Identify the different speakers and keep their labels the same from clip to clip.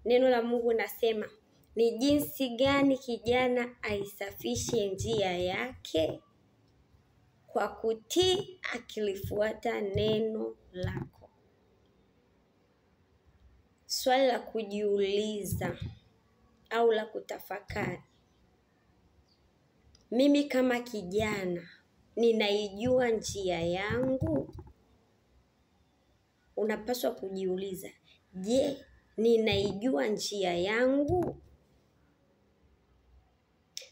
Speaker 1: neno la Mungu nasema, ni jinsi gani kijana aisafishe njia yake? Kwa kutii akilifuata neno lako. Swali la kujiuliza au la kutafakari. Mimi kama kijana ninaijua njia yangu? Unapaswa kujiuliza, je, ninaijua njia yangu?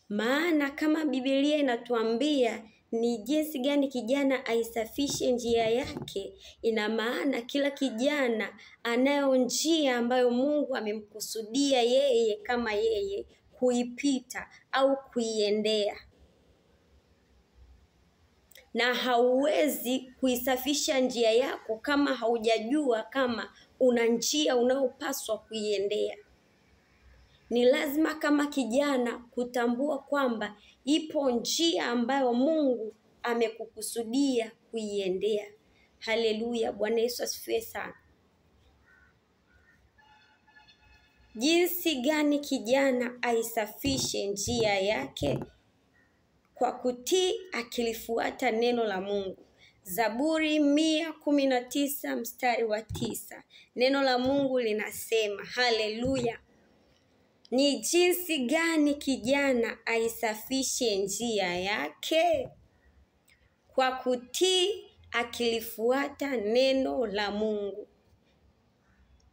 Speaker 1: Maana kama Biblia inatuambia ni jinsi gani kijana aisafishe njia yake, ina maana kila kijana anayo njia ambayo Mungu amemkusudia yeye kama yeye kuipita au kuiendea. Na hauwezi kuisafisha njia yako kama haujajua kama una njia unayopaswa kuiendea. Ni lazima kama kijana kutambua kwamba ipo njia ambayo Mungu amekukusudia kuiendea. Haleluya, Bwana Yesu asifiwe sana. Jinsi gani kijana aisafishe njia yake? Kwa kutii akilifuata neno la Mungu. Zaburi 119 mstari wa 9. Neno la Mungu linasema, haleluya, ni jinsi gani kijana aisafishe njia yake? Kwa kutii akilifuata neno la Mungu.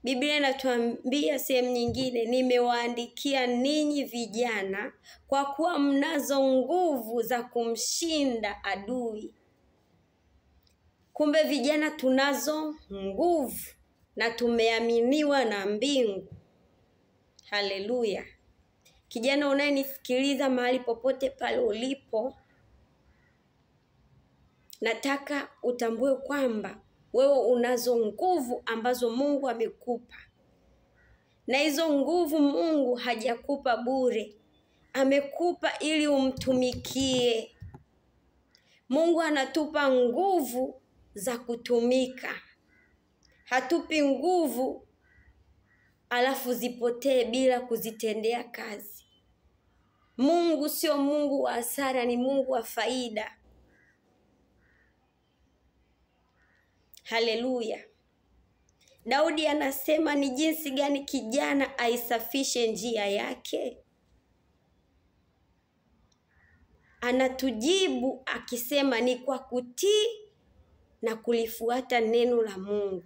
Speaker 1: Biblia inatuambia sehemu nyingine, nimewaandikia ninyi vijana kwa kuwa mnazo nguvu za kumshinda adui. Kumbe vijana tunazo nguvu na tumeaminiwa na mbingu. Haleluya. Kijana unayenisikiliza mahali popote pale ulipo, nataka utambue kwamba wewe unazo nguvu ambazo Mungu amekupa. Na hizo nguvu Mungu hajakupa bure. Amekupa ili umtumikie. Mungu anatupa nguvu za kutumika. Hatupi nguvu alafu zipotee bila kuzitendea kazi. Mungu sio Mungu wa hasara, ni Mungu wa faida. Haleluya. Daudi anasema ni jinsi gani kijana aisafishe njia yake? Anatujibu akisema ni kwa kutii na kulifuata neno la Mungu.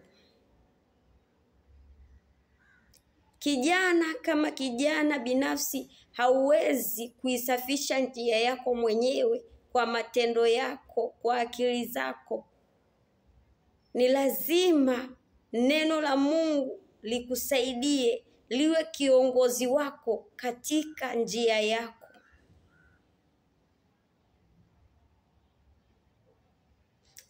Speaker 1: Kijana kama kijana binafsi hauwezi kuisafisha njia yako mwenyewe kwa matendo yako, kwa akili zako. Ni lazima neno la Mungu likusaidie, liwe kiongozi wako katika njia yako.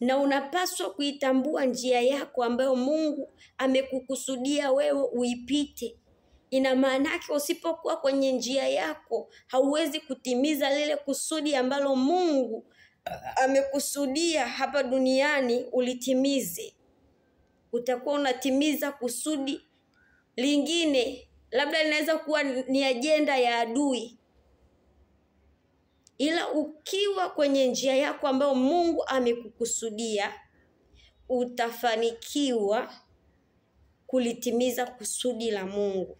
Speaker 1: Na unapaswa kuitambua njia yako ambayo Mungu amekukusudia wewe uipite. Ina maana yake usipokuwa kwenye njia yako, hauwezi kutimiza lile kusudi ambalo Mungu amekusudia hapa duniani ulitimize. Utakuwa unatimiza kusudi lingine, labda linaweza kuwa ni ajenda ya adui. Ila ukiwa kwenye njia yako ambayo Mungu amekukusudia, utafanikiwa kulitimiza kusudi la Mungu.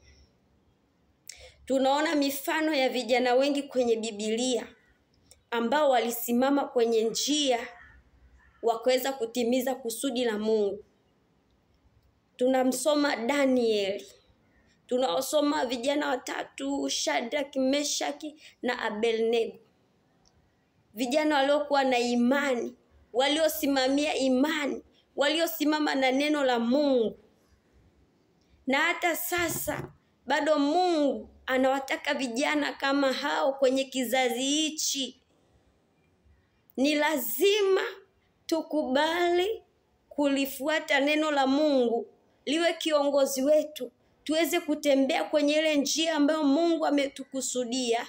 Speaker 1: Tunaona mifano ya vijana wengi kwenye Biblia ambao walisimama kwenye njia wakaweza kutimiza kusudi la Mungu. Tunamsoma Danieli. Tunawasoma vijana watatu, Shadrach, Meshaki na Abednego. Vijana waliokuwa na imani, waliosimamia imani, waliosimama na neno la Mungu. Na hata sasa bado Mungu anawataka vijana kama hao kwenye kizazi hichi. Ni lazima tukubali kulifuata neno la Mungu, liwe kiongozi wetu, tuweze kutembea kwenye ile njia ambayo Mungu ametukusudia,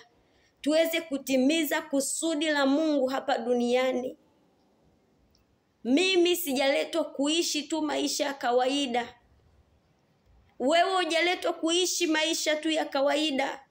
Speaker 1: tuweze kutimiza kusudi la Mungu hapa duniani. Mimi sijaletwa kuishi tu maisha ya kawaida. Wewe hujaletwa kuishi maisha tu ya kawaida.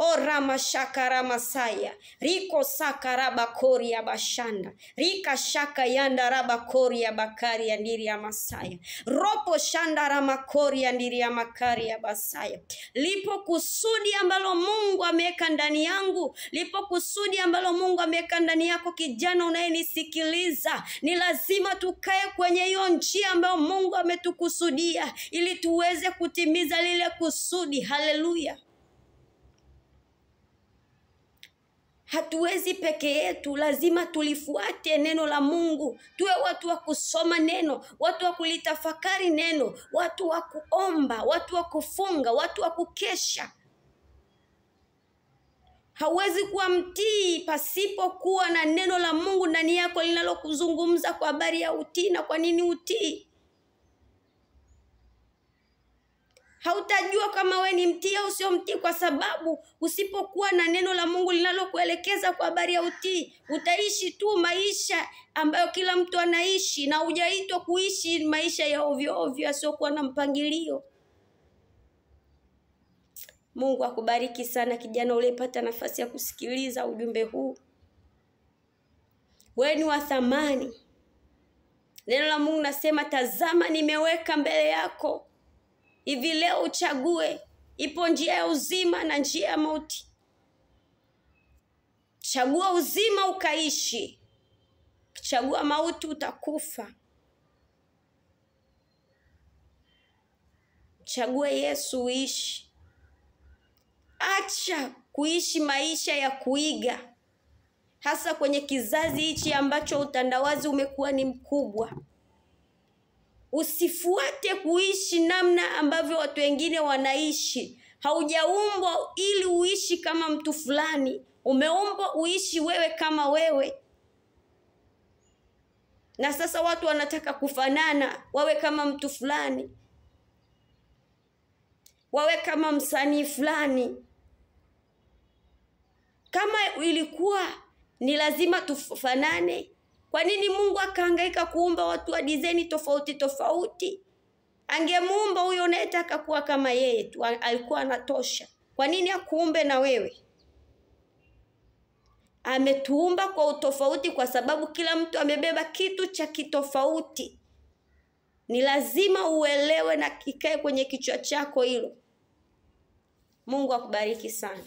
Speaker 1: O rama shakara masaya, riko sakaraba kori ya bashanda, rika shaka yanda raba kori ya bakari ya ndiri ya masaya, ropo shanda rama kori ya ndiri ya makari ya basaya. Lipo kusudi ambalo Mungu ameweka ndani yangu, lipo kusudi ambalo Mungu ameweka ndani yako kijana unayenisikiliza. Ni lazima tukae kwenye hiyo njia ambayo Mungu ametukusudia ili tuweze kutimiza lile kusudi. Haleluya. Hatuwezi peke yetu, lazima tulifuate neno la Mungu. Tuwe watu wa kusoma neno, watu wa kulitafakari neno, watu wa kuomba, watu wa kufunga, watu wa kukesha. Hauwezi kuwa mtii pasipo kuwa na neno la Mungu ndani yako linalokuzungumza kwa habari ya utii. Na kwa nini utii? Hautajua kama we ni mtii au sio mtii, kwa sababu usipokuwa na neno la Mungu linalokuelekeza kwa habari ya utii, utaishi tu maisha ambayo kila mtu anaishi, na hujaitwa kuishi maisha ya ovyo ovyo yasiokuwa na mpangilio. Mungu akubariki sana kijana uliyepata nafasi ya kusikiliza ujumbe huu. Wewe ni wa thamani. Neno la Mungu nasema, tazama nimeweka mbele yako. Hivi leo uchague, ipo njia ya uzima na njia ya mauti. Chagua uzima ukaishi. Chagua mauti utakufa. Chagua Yesu uishi. Acha kuishi maisha ya kuiga, hasa kwenye kizazi hichi ambacho utandawazi umekuwa ni mkubwa. Usifuate kuishi namna ambavyo watu wengine wanaishi. Haujaumbwa ili uishi kama mtu fulani. Umeumbwa uishi wewe kama wewe. Na sasa watu wanataka kufanana, wawe kama mtu fulani, wawe kama msanii fulani. Kama ilikuwa ni lazima tufanane, kwa nini Mungu akahangaika kuumba watu wa design tofauti tofauti? Angemuumba huyo unayetaka kuwa kama yeye tu, alikuwa anatosha. Kwa nini akuumbe na wewe? Ametuumba kwa utofauti kwa sababu kila mtu amebeba kitu cha kitofauti. Ni lazima uelewe na kikae kwenye kichwa chako hilo. Mungu akubariki sana.